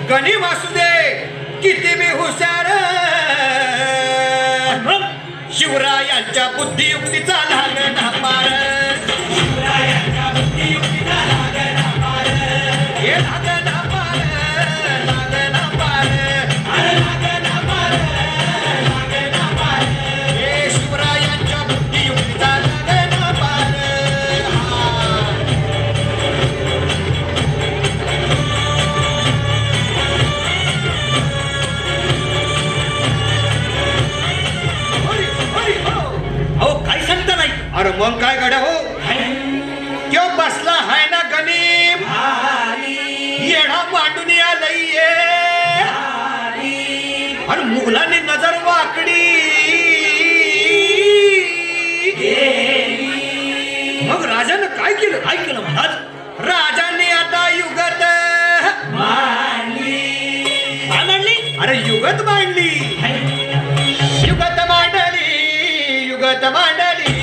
गणी वासू दे किती बी हुशार शिवरायांच्या बुद्धियुक्तीचा लागला पार शिवरायांच्या बुद्धियुक्तीचा लागला पार हे लागला पार लागला पार लागला पार लागला पार हे शिवरायांच्या बुद्धियुक्तीचा लागला पार अरे मग काय गड्या हो त्यो बसला हाय ना गणिम येणा मांडून आलंय आणि मुघलांनी नजर वाकडी मग राजानं काय केलं महाराज राजांनी आता युगत मांडली अरे युगत मांडली युगत मांडली युगत मांडली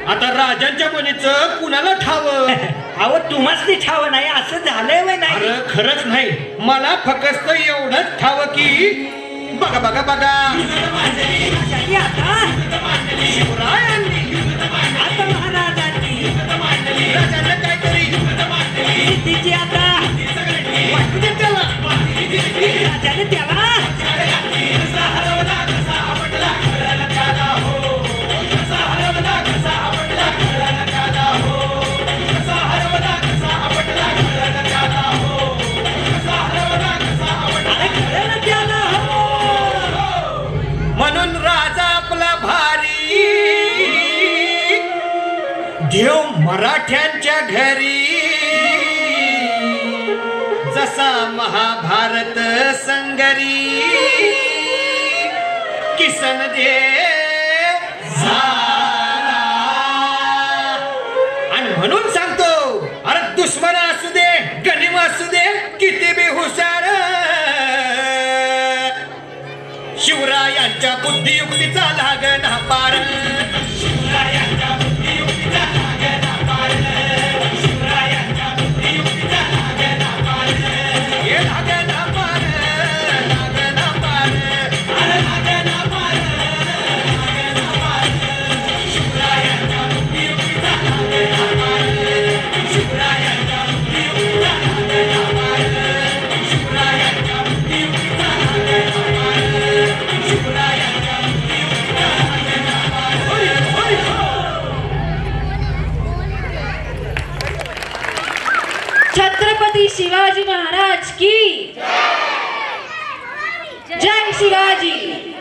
आता राजांच्या मनीचं कुणाला ठाव अहो तुम्हाच ते ठाव नाही असं झालंय वय नाही अरे खरंच नाही मला फक्त एवढंच ठाव की बघा बघा बघा शिवरायांनी आता महाराजांनी राजांना काहीतरी सिद्धीची आता वाटू दे त्याला राजाने त्याला म्हणून राजा आपला भारी देव मराठ्यांच्या घरी जसा महाभारत संगरी किसन देव झाला आणि म्हणून सांगतो अरे दुश्मन असू दे गनिम असू दे किती बी हुशार शिवरायांच्या बुद्धियुक्तीचा लागना पार शिवरायांच्या बुद्धियुक्तीचा लागना पार शिवरायांच्या बुद्धियुक्तीचा लागना पार हे लागना पार लागना पार लागना पार लागना पार शिवरायांच्या बुद्धियुक्तीचा लागना पार शिवरायांच्या बुद्धियुक्तीचा लागना पार शिवरायांच्या बुद्धियुक्तीचा लागना पार छत्रपती शिवाजी महाराज की जय शिवाजी।